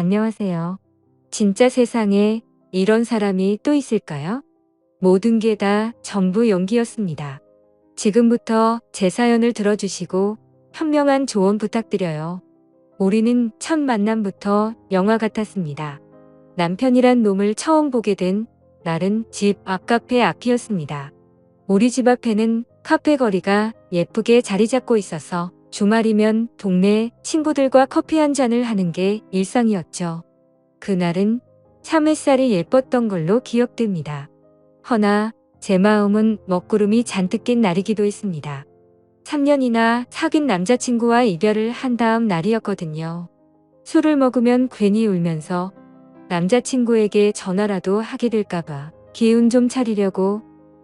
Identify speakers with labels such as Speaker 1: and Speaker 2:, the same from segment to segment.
Speaker 1: 안녕하세요. 진짜 세상에 이런 사람이 또 있을까요? 모든 게 다 전부 연기였습니다. 지금부터 제 사연을 들어주시고 현명한 조언 부탁드려요. 우리는 첫 만남부터 영화 같았습니다. 남편이란 놈을 처음 보게 된 날은 집 앞 카페 앞이었습니다. 우리 집 앞에는 카페 거리가 예쁘게 자리 잡고 있어서 주말이면 동네 친구들과 커피 한 잔을 하는 게 일상이었죠. 그날은 참 햇살이 예뻤던 걸로 기억됩니다. 허나 제 마음은 먹구름이 잔뜩 낀 날이기도 했습니다. 3년이나 사귄 남자친구와 이별을 한 다음 날이었거든요. 술을 먹으면 괜히 울면서 남자친구에게 전화라도 하게 될까봐 기운 좀 차리려고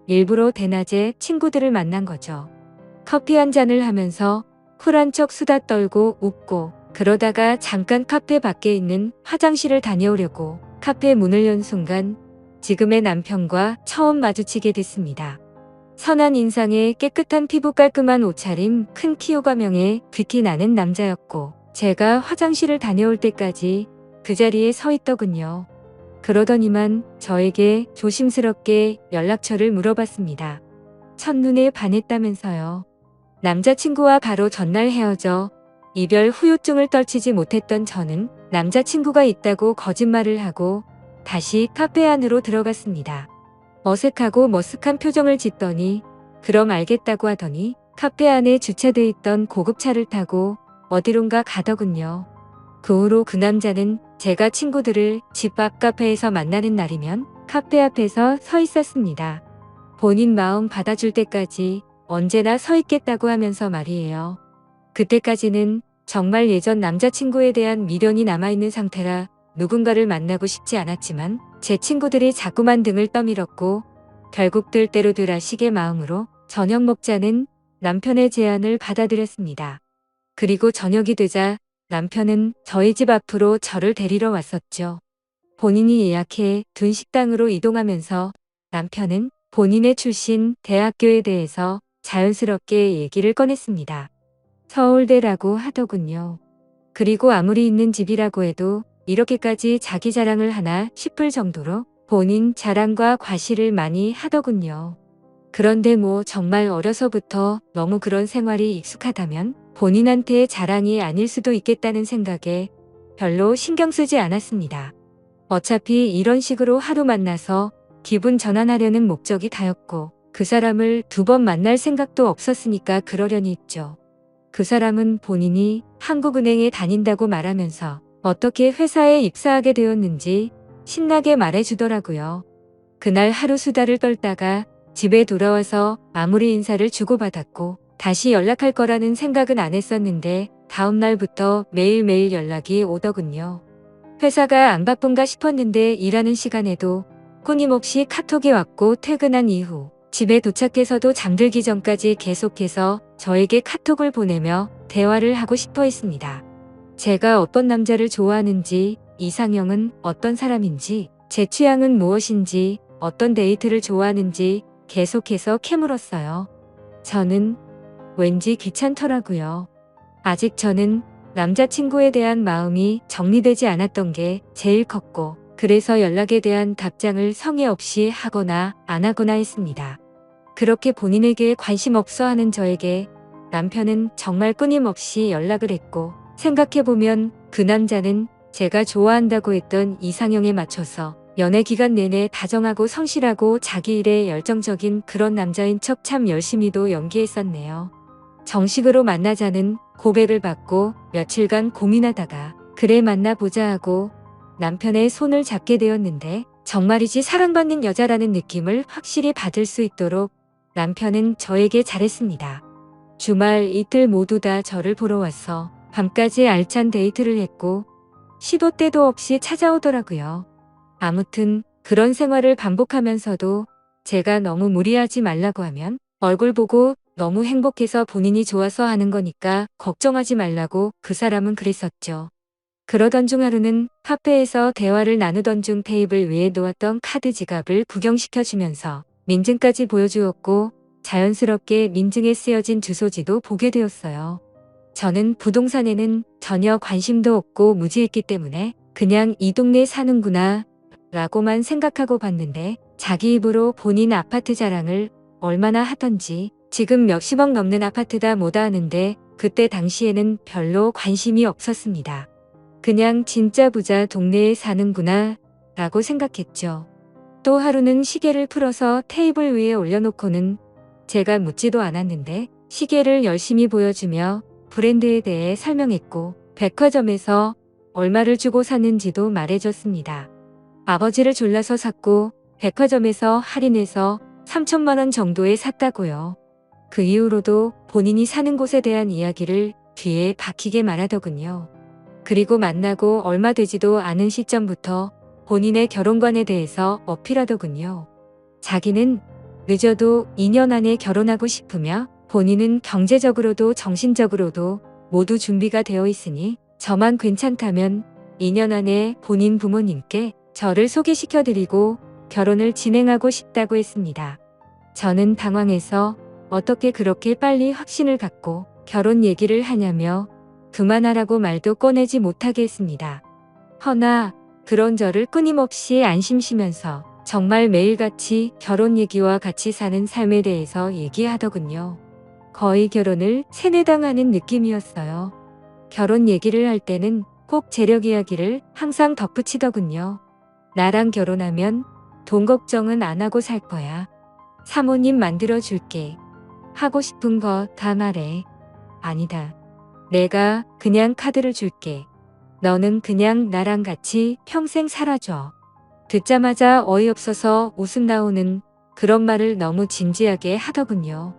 Speaker 1: 일부러 대낮에 친구들을 만난 거죠. 커피 한 잔을 하면서 쿨한 척 수다 떨고 웃고 그러다가 잠깐 카페 밖에 있는 화장실을 다녀오려고 카페 문을 연 순간 지금의 남편과 처음 마주치게 됐습니다. 선한 인상에 깨끗한 피부 깔끔한 옷차림 큰 키 오가명에 귀티 나는 남자였고 제가 화장실을 다녀올 때까지 그 자리에 서 있더군요. 그러더니만 저에게 조심스럽게 연락처를 물어봤습니다. 첫눈에 반했다면서요. 남자친구와 바로 전날 헤어져 이별 후유증을 떨치지 못했던 저는 남자친구가 있다고 거짓말을 하고 다시 카페 안으로 들어갔습니다. 어색하고 머쓱한 표정을 짓더니 그럼 알겠다고 하더니 카페 안에 주차돼 있던 고급차를 타고 어디론가 가더군요. 그 후로 그 남자는 제가 친구들을 집 앞 카페에서 만나는 날이면 카페 앞에서 서 있었습니다. 본인 마음 받아줄 때까지 언제나 서 있겠다고 하면서 말이에요. 그때까지는 정말 예전 남자친구에 대한 미련이 남아있는 상태라 누군가를 만나고 싶지 않았지만 제 친구들이 자꾸만 등을 떠밀었고 결국 들 대로 하시게 마음으로 저녁 먹자는 남편의 제안을 받아들였습니다. 그리고 저녁이 되자 남편은 저희 집 앞으로 저를 데리러 왔었죠. 본인이 예약해 둔 식당으로 이동하면서 남편은 본인의 출신 대학교에 대해서 자연스럽게 얘기를 꺼냈습니다. 서울대라고 하더군요. 그리고 아무리 있는 집이라고 해도 이렇게까지 자기 자랑을 하나 싶을 정도로 본인 자랑과 과시를 많이 하더군요. 그런데 뭐 정말 어려서부터 너무 그런 생활이 익숙하다면 본인한테의 자랑이 아닐 수도 있겠다는 생각에 별로 신경 쓰지 않았습니다. 어차피 이런 식으로 하루 만나서 기분 전환하려는 목적이 다였고 그 사람을 2번 만날 생각도 없었으니까 그러려니 했죠. 그 사람은 본인이 한국은행에 다닌다고 말하면서 어떻게 회사에 입사하게 되었는지 신나게 말해주더라고요. 그날 하루 수다를 떨다가 집에 돌아와서 아무리 인사를 주고받았고 다시 연락할 거라는 생각은 안 했었는데 다음 날부터 매일매일 연락이 오더군요. 회사가 안 바쁜가 싶었는데 일하는 시간에도 끊임없이 카톡이 왔고 퇴근한 이후 집에 도착해서도 잠들기 전까지 계속해서 저에게 카톡을 보내며 대화를 하고 싶어 했습니다. 제가 어떤 남자를 좋아하는지, 이상형은 어떤 사람인지, 제 취향은 무엇인지, 어떤 데이트를 좋아하는지 계속해서 캐물었어요. 저는 왠지 귀찮더라고요. 아직 저는 남자친구에 대한 마음이 정리되지 않았던 게 제일 컸고 그래서 연락에 대한 답장을 성의 없이 하거나 안 하거나 했습니다. 그렇게 본인에게 관심 없어 하는 저에게 남편은 정말 끊임없이 연락을 했고 생각해보면 그 남자는 제가 좋아한다고 했던 이상형에 맞춰서 연애 기간 내내 다정하고 성실하고 자기 일에 열정적인 그런 남자인 척 참 열심히도 연기했었네요. 정식으로 만나자는 고백을 받고 며칠간 고민하다가 그래 만나보자 하고 남편의 손을 잡게 되었는데 정말이지 사랑받는 여자라는 느낌을 확실히 받을 수 있도록 남편은 저에게 잘했습니다. 주말 이틀 모두 다 저를 보러 와서 밤까지 알찬 데이트를 했고 시도 때도 없이 찾아오더라고요. 아무튼 그런 생활을 반복하면서도 제가 너무 무리하지 말라고 하면 얼굴 보고 너무 행복해서 본인이 좋아서 하는 거니까 걱정하지 말라고 그 사람은 그랬었죠. 그러던 중 하루는 카페에서 대화를 나누던 중 테이블 위에 놓았던 카드 지갑을 구경시켜주면서 민증까지 보여주었고 자연스럽게 민증에 쓰여진 주소지도 보게 되었어요. 저는 부동산에는 전혀 관심도 없고 무지했기 때문에 그냥 이 동네 사는구나 라고만 생각하고 봤는데 자기 입으로 본인 아파트 자랑을 얼마나 하던지 지금 몇십억 넘는 아파트다 뭐다 하는데 그때 당시에는 별로 관심이 없었습니다. 그냥 진짜 부자 동네에 사는구나 라고 생각했죠. 또 하루는 시계를 풀어서 테이블 위에 올려놓고는 제가 묻지도 않았는데 시계를 열심히 보여주며 브랜드에 대해 설명했고 백화점에서 얼마를 주고 샀는지도 말해줬습니다. 아버지를 졸라서 샀고 백화점에서 할인해서 3천만 원 정도에 샀다고요. 그 이후로도 본인이 사는 곳에 대한 이야기를 귀에 박히게 말하더군요. 그리고 만나고 얼마 되지도 않은 시점부터 본인의 결혼관에 대해서 어필하더군요. 자기는 늦어도 2년 안에 결혼하고 싶으며 본인은 경제적으로도 정신적으로도 모두 준비가 되어 있으니 저만 괜찮다면 2년 안에 본인 부모님께 저를 소개시켜드리고 결혼을 진행하고 싶다고 했습니다. 저는 당황해서 어떻게 그렇게 빨리 확신을 갖고 결혼 얘기를 하냐며 그만하라고 말도 꺼내지 못하게 했습니다. 허나 그런 저를 끊임없이 안심시면서 정말 매일같이 결혼 얘기와 같이 사는 삶에 대해서 얘기하더군요. 거의 결혼을 세뇌당하는 느낌이었어요. 결혼 얘기를 할 때는 꼭 재력 이야기를 항상 덧붙이더군요. 나랑 결혼하면 돈 걱정은 안 하고 살 거야. 사모님 만들어 줄게. 하고 싶은 거 다 말해. 아니다. 내가 그냥 카드를 줄게. 너는 그냥 나랑 같이 평생 살아줘. 듣자마자 어이없어서 웃음 나오는 그런 말을 너무 진지하게 하더군요.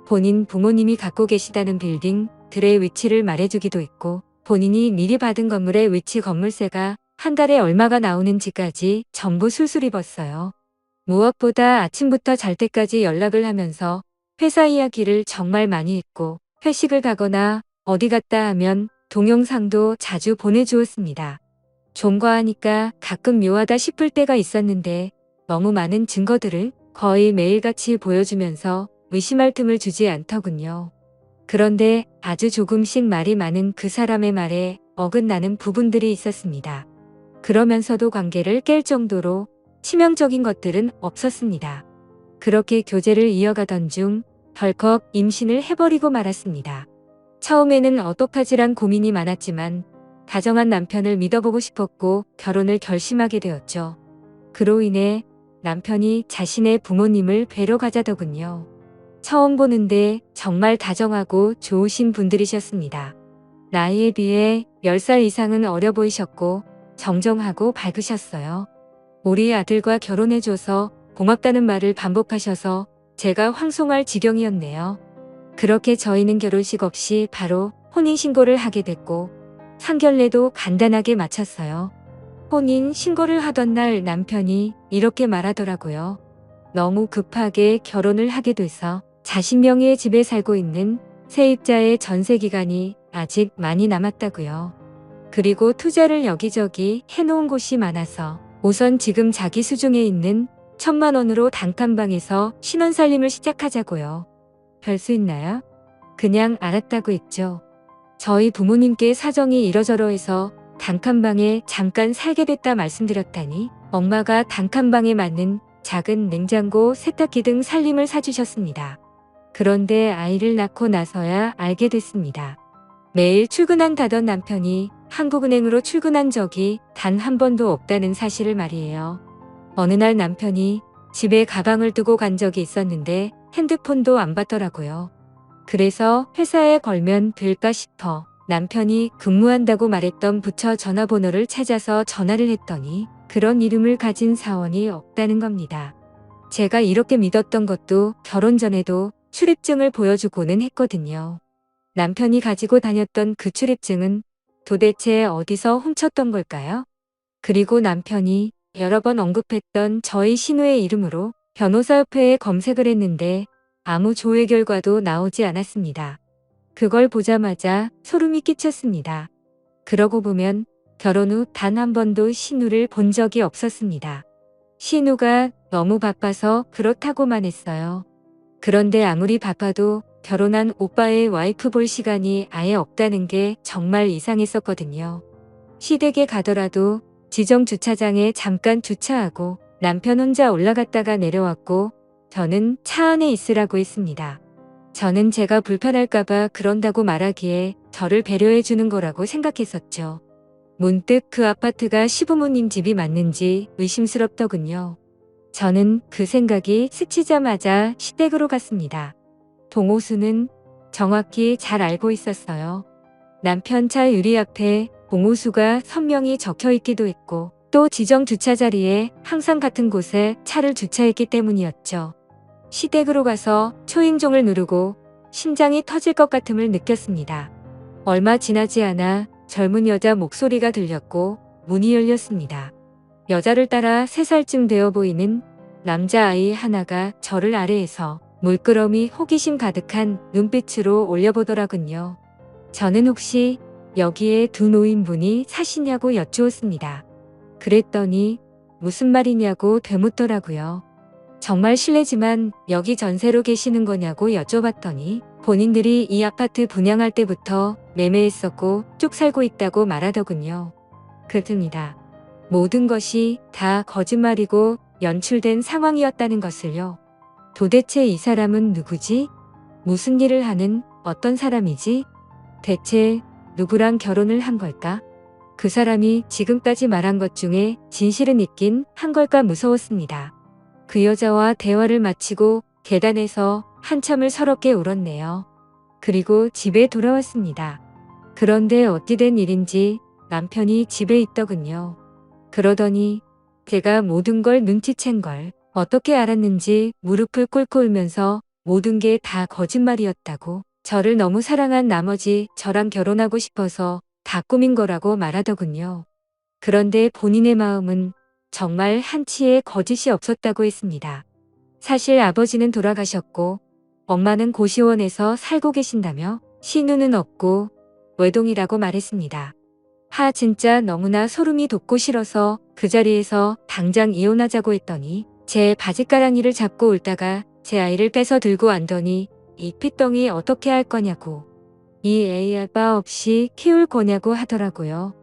Speaker 1: 본인 부모님이 갖고 계시다는 빌딩들의 위치를 말해주기도 했고 본인이 미리 받은 건물의 위치 건물세가 한 달에 얼마가 나오는지까지 전부 술술 입었어요. 무엇보다 아침부터 잘 때까지 연락을 하면서 회사 이야기를 정말 많이 했고 회식을 가거나 어디 갔다 하면 동영상도 자주 보내주었습니다. 좀 과하니까 가끔 묘하다 싶을 때가 있었는데 너무 많은 증거들을 거의 매일같이 보여주면서 의심할 틈을 주지 않더군요. 그런데 아주 조금씩 말이 많은 그 사람의 말에 어긋나는 부분들이 있었습니다. 그러면서도 관계를 깰 정도로 치명적인 것들은 없었습니다. 그렇게 교제를 이어가던 중 덜컥 임신을 해버리고 말았습니다. 처음에는 어떡하지란 고민이 많았지만 다정한 남편을 믿어보고 싶었고 결혼을 결심하게 되었죠. 그로 인해 남편이 자신의 부모님을 뵈러 가자더군요. 처음 보는데 정말 다정하고 좋으신 분들이셨습니다. 나이에 비해 10살 이상은 어려 보이셨고 정정하고 밝으셨어요. 우리 아들과 결혼해줘서 고맙다는 말을 반복하셔서 제가 황송할 지경이었네요. 그렇게 저희는 결혼식 없이 바로 혼인신고를 하게 됐고 상견례도 간단하게 마쳤어요. 혼인 신고를 하던 날 남편이 이렇게 말하더라고요. 너무 급하게 결혼을 하게 돼서 자신 명의의 집에 살고 있는 세입자의 전세 기간이 아직 많이 남았다고요. 그리고 투자를 여기저기 해놓은 곳이 많아서 우선 지금 자기 수중에 있는 1,000만 원으로 단칸방에서 신혼살림을 시작하자고요. 별 수 있나요? 그냥 알았다고 했죠. 저희 부모님께 사정이 이러저러해서 단칸방에 잠깐 살게 됐다 말씀드렸다니 엄마가 단칸방에 맞는 작은 냉장고, 세탁기 등 살림을 사주셨습니다. 그런데 아이를 낳고 나서야 알게 됐습니다. 매일 출근한다던 남편이 한국은행으로 출근한 적이 단 한 번도 없다는 사실을 말이에요. 어느 날 남편이 집에 가방을 두고 간 적이 있었는데 핸드폰도 안 받더라고요. 그래서 회사에 걸면 될까 싶어 남편이 근무한다고 말했던 부처 전화번호를 찾아서 전화를 했더니 그런 이름을 가진 사원이 없다는 겁니다. 제가 이렇게 믿었던 것도 결혼 전에도 출입증을 보여주고는 했거든요. 남편이 가지고 다녔던 그 출입증은 도대체 어디서 훔쳤던 걸까요? 그리고 남편이 여러 번 언급했던 저희 신우의 이름으로 변호사협회에 검색을 했는데 아무 조회 결과도 나오지 않았습니다. 그걸 보자마자 소름이 끼쳤습니다. 그러고 보면 결혼 후 단 한 번도 신우를 본 적이 없었습니다. 신우가 너무 바빠서 그렇다고만 했어요. 그런데 아무리 바빠도 결혼한 오빠의 와이프 볼 시간이 아예 없다는 게 정말 이상했었거든요. 시댁에 가더라도 지정 주차장에 잠깐 주차하고 남편 혼자 올라갔다가 내려왔고 저는 차 안에 있으라고 했습니다. 저는 제가 불편할까봐 그런다고 말하기에 저를 배려해 주는 거라고 생각했었죠. 문득 그 아파트가 시부모님 집이 맞는지 의심스럽더군요. 저는 그 생각이 스치자마자 시댁으로 갔습니다. 봉호수는 정확히 잘 알고 있었어요. 남편 차 유리 앞에 봉호수가 선명히 적혀 있기도 했고 또 지정 주차 자리에 항상 같은 곳에 차를 주차했기 때문이었죠. 시댁으로 가서 초인종을 누르고 심장이 터질 것 같음을 느꼈습니다. 얼마 지나지 않아 젊은 여자 목소리가 들렸고 문이 열렸습니다. 여자를 따라 3살쯤 되어 보이는 남자아이 하나가 저를 아래에서 물끄러미 호기심 가득한 눈빛으로 올려보더라군요. 저는 혹시 여기에 두 노인분이 사시냐고 여쭈었습니다. 그랬더니 무슨 말이냐고 되묻더라고요. 정말 실례지만 여기 전세로 계시는 거냐고 여쭤봤더니 본인들이 이 아파트 분양할 때부터 매매했었고 쭉 살고 있다고 말하더군요. 그렇습니다. 모든 것이 다 거짓말이고 연출된 상황이었다는 것을요. 도대체 이 사람은 누구지? 무슨 일을 하는 어떤 사람이지? 대체 누구랑 결혼을 한 걸까? 그 사람이 지금까지 말한 것 중에 진실은 있긴 한 걸까 무서웠습니다. 그 여자와 대화를 마치고 계단에서 한참을 서럽게 울었네요. 그리고 집에 돌아왔습니다. 그런데 어찌 된 일인지 남편이 집에 있더군요. 그러더니 제가 모든 걸 눈치챈 걸 어떻게 알았는지 무릎을 꿇고 울면서 모든 게 다 거짓말이었다고 저를 너무 사랑한 나머지 저랑 결혼하고 싶어서 다 꾸민 거라고 말하더군요. 그런데 본인의 마음은 정말 한치의 거짓이 없었다고 했습니다. 사실 아버지는 돌아가셨고 엄마는 고시원에서 살고 계신다며 시누는 없고 외동이라고 말했습니다. 진짜 너무나 소름이 돋고 싫어서 그 자리에서 당장 이혼하자고 했더니 제 바지가랑이를 잡고 울다가 제 아이를 빼서 들고 앉더니 이 핏덩이 어떻게 할 거냐고 이 애 아빠 없이 키울 거냐고 하더라고요.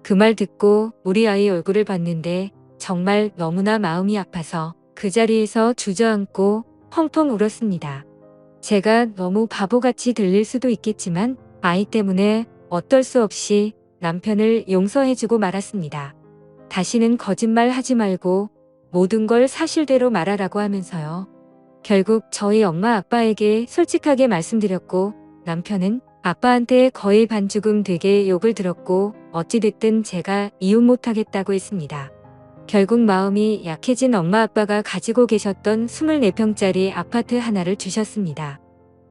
Speaker 1: 그 말 듣고 우리 아이 얼굴을 봤는데 정말 너무나 마음이 아파서 그 자리에서 주저앉고 펑펑 울었습니다. 제가 너무 바보같이 들릴 수도 있겠지만 아이 때문에 어쩔 수 없이 남편을 용서해주고 말았습니다. 다시는 거짓말 하지 말고 모든 걸 사실대로 말하라고 하면서요. 결국 저희 엄마 아빠에게 솔직하게 말씀드렸고 남편은 아빠한테 거의 반죽음 되게 욕을 들었고 어찌됐든 제가 이혼 못하겠다고 했습니다. 결국 마음이 약해진 엄마 아빠가 가지고 계셨던 24평짜리 아파트 하나를 주셨습니다.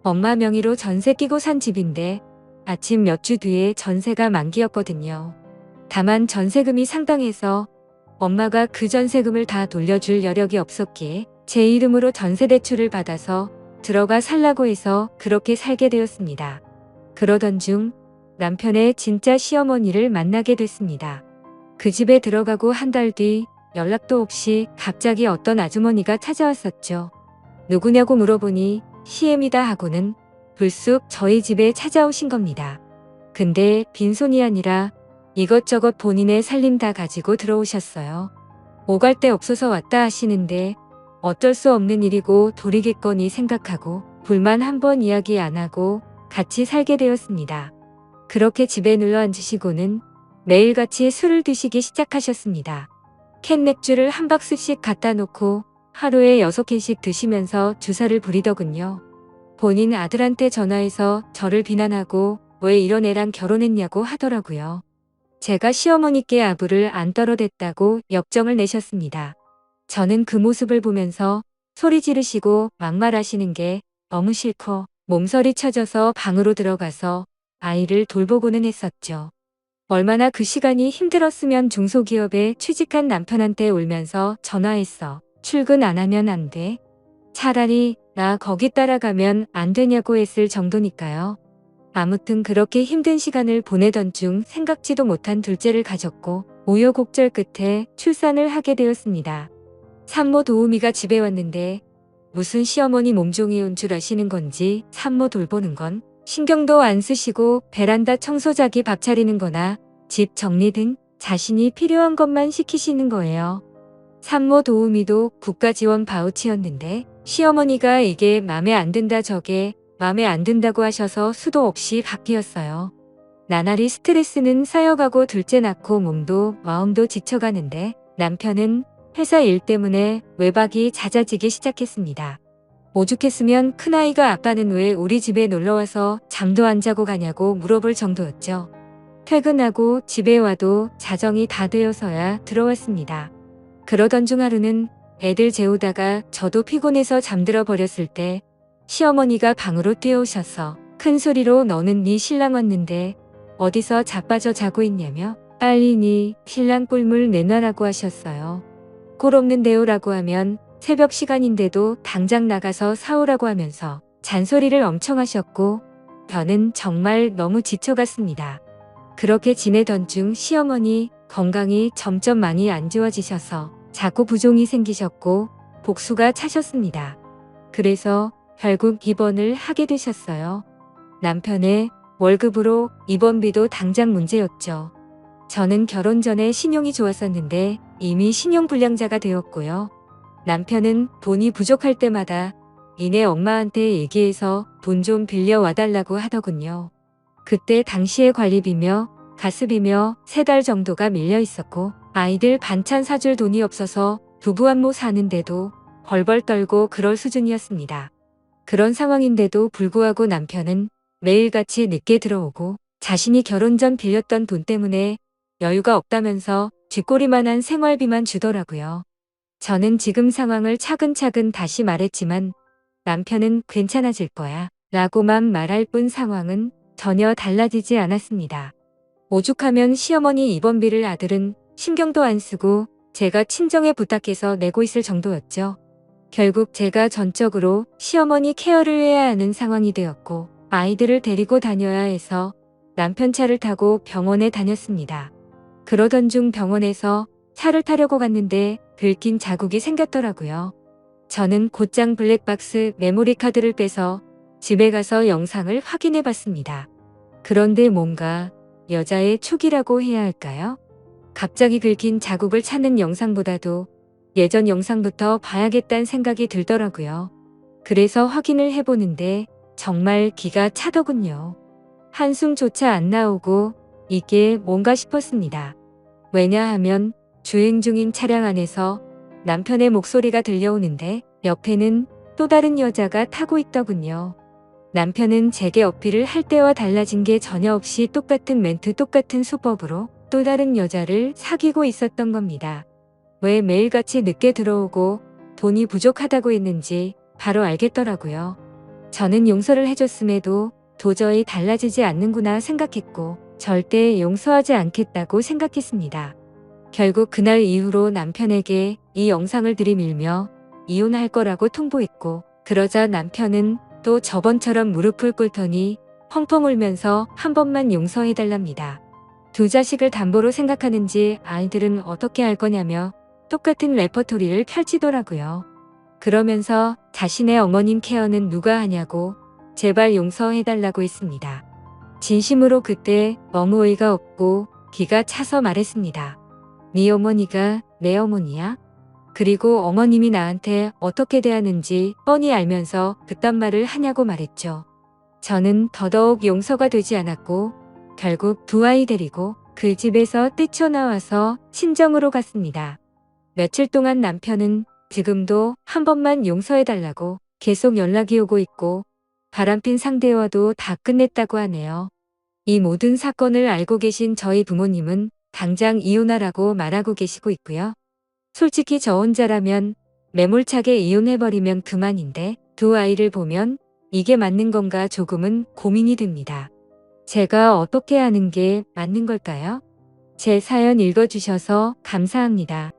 Speaker 1: 엄마 명의로 전세 끼고 산 집인데 아침 몇 주 뒤에 전세가 만기였거든요. 다만 전세금이 상당해서 엄마가 그 전세금을 다 돌려줄 여력이 없었기에 제 이름으로 전세대출을 받아서 들어가 살라고 해서 그렇게 살게 되었습니다. 그러던 중 남편의 진짜 시어머니를 만나게 됐습니다. 그 집에 들어가고 한 달 뒤 연락도 없이 갑자기 어떤 아주머니가 찾아왔었죠. 누구냐고 물어보니 시엠이다 하고는 불쑥 저희 집에 찾아오신 겁니다. 근데 빈손이 아니라 이것저것 본인의 살림 다 가지고 들어오셨어요. 오갈 데 없어서 왔다 하시는데 어쩔 수 없는 일이고 도리겠거니 생각하고 불만 한번 이야기 안 하고 같이 살게 되었습니다. 그렇게 집에 눌러 앉으시고는 매일같이 술을 드시기 시작하셨습니다. 캔 맥주를 한 박스씩 갖다 놓고 하루에 6캔씩 드시면서 주사를 부리더군요. 본인 아들한테 전화해서 저를 비난하고 왜 이런 애랑 결혼했냐고 하더라고요. 제가 시어머니께 아부를 안 떨어댔다고 역정을 내셨습니다. 저는 그 모습을 보면서 소리 지르시고 막말하시는 게 너무 싫고 몸서리 쳐져서 방으로 들어가서 아이를 돌보고는 했었죠. 얼마나 그 시간이 힘들었으면 중소기업에 취직한 남편한테 울면서 전화했어. 출근 안 하면 안 돼. 차라리 나 거기 따라가면 안 되냐고 했을 정도니까요. 아무튼 그렇게 힘든 시간을 보내던 중 생각지도 못한 둘째를 가졌고 우여곡절 끝에 출산을 하게 되었습니다. 산모 도우미가 집에 왔는데 무슨 시어머니 몸종이 온 줄 아시는 건지 산모 돌보는 건 신경도 안 쓰시고 베란다 청소자기 밥 차리는 거나 집 정리 등 자신이 필요한 것만 시키시는 거예요. 산모 도우미도 국가지원 바우치였는데 시어머니가 이게 맘에 안 든다 저게 맘에 안 든다고 하셔서 수도 없이 바뀌었어요. 나날이 스트레스는 쌓여가고 둘째 낳고 몸도 마음도 지쳐가는데 남편은 회사 일 때문에 외박이 잦아지기 시작했습니다. 오죽했으면 큰아이가 아빠는 왜 우리 집에 놀러와서 잠도 안 자고 가냐고 물어볼 정도였죠. 퇴근하고 집에 와도 자정이 다 되어서야 들어왔습니다. 그러던 중 하루는 애들 재우다가 저도 피곤해서 잠들어 버렸을 때 시어머니가 방으로 뛰어오셔서 큰 소리로 너는 네 신랑 왔는데 어디서 자빠져 자고 있냐며 빨리 네 신랑 꿀물 내놔라고 하셨어요. 꼴 없는데요라고 하면 새벽 시간인데도 당장 나가서 사오라고 하면서 잔소리를 엄청 하셨고 저는 정말 너무 지쳐갔습니다. 그렇게 지내던 중 시어머니 건강이 점점 많이 안 좋아지셔서 자꾸 부종이 생기셨고 복수가 차셨습니다. 그래서 결국 입원을 하게 되셨어요. 남편의 월급으로 입원비도 당장 문제였죠. 저는 결혼 전에 신용이 좋았었는데 이미 신용불량자가 되었고요. 남편은 돈이 부족할 때마다 니네 엄마한테 얘기해서 돈 좀 빌려와달라고 하더군요. 그때 당시에 관리비며 가스비며 3달 정도가 밀려 있었고 아이들 반찬 사줄 돈이 없어서 부부 안모 사는데도 벌벌 떨고 그럴 수준이었습니다. 그런 상황인데도 불구하고 남편은 매일같이 늦게 들어오고 자신이 결혼 전 빌렸던 돈 때문에 여유가 없다면서 쥐꼬리만한 생활비만 주더라고요. 저는 지금 상황을 차근차근 다시 말했지만 남편은 괜찮아질 거야 라고만 말할 뿐 상황은 전혀 달라지지 않았습니다. 오죽하면 시어머니 입원비를 아들은 신경도 안 쓰고 제가 친정에 부탁해서 내고 있을 정도였죠. 결국 제가 전적으로 시어머니 케어를 해야 하는 상황이 되었고 아이들을 데리고 다녀야 해서 남편 차를 타고 병원에 다녔습니다. 그러던 중 병원에서 차를 타려고 갔는데 긁힌 자국이 생겼더라고요. 저는 곧장 블랙박스 메모리 카드를 빼서 집에 가서 영상을 확인해 봤습니다. 그런데 뭔가 여자의 촉이라고 해야 할까요? 갑자기 긁힌 자국을 찾는 영상보다도 예전 영상부터 봐야겠다는 생각이 들더라고요. 그래서 확인을 해보는데 정말 기가 차더군요. 한숨조차 안 나오고 이게 뭔가 싶었습니다. 왜냐하면 주행 중인 차량 안에서 남편의 목소리가 들려오는데 옆에는 또 다른 여자가 타고 있더군요. 남편은 제게 어필을 할 때와 달라진 게 전혀 없이 똑같은 멘트 똑같은 수법으로 또 다른 여자를 사귀고 있었던 겁니다. 왜 매일같이 늦게 들어오고 돈이 부족하다고 했는지 바로 알겠더라고요. 저는 용서를 해줬음에도 도저히 달라지지 않는구나 생각했고 절대 용서하지 않겠다고 생각했습니다. 결국 그날 이후로 남편에게 이 영상을 들이밀며 이혼할 거라고 통보했고 그러자 남편은 또 저번처럼 무릎을 꿇더니 펑펑 울면서 한 번만 용서해달랍니다. 두 자식을 담보로 생각하는지 아이들은 어떻게 할 거냐며 똑같은 레퍼토리를 펼치더라고요. 그러면서 자신의 어머님 케어는 누가 하냐고 제발 용서해달라고 했습니다. 진심으로 그때 너무 어이가 없고 기가 차서 말했습니다. 네 어머니가 내 어머니야? 그리고 어머님이 나한테 어떻게 대하는지 뻔히 알면서 그딴 말을 하냐고 말했죠. 저는 더더욱 용서가 되지 않았고 결국 두 아이 데리고 그 집에서 뛰쳐나와서 친정으로 갔습니다. 며칠 동안 남편은 지금도 한 번만 용서해달라고 계속 연락이 오고 있고 바람핀 상대와도 다 끝냈다고 하네요. 이 모든 사건을 알고 계신 저희 부모님은 당장 이혼하라고 말하고 계시고 있고요. 솔직히 저 혼자라면 매몰차게 이혼해버리면 그만인데 두 아이를 보면 이게 맞는 건가 조금은 고민이 됩니다. 제가 어떻게 하는 게 맞는 걸까요? 제 사연 읽어주셔서 감사합니다.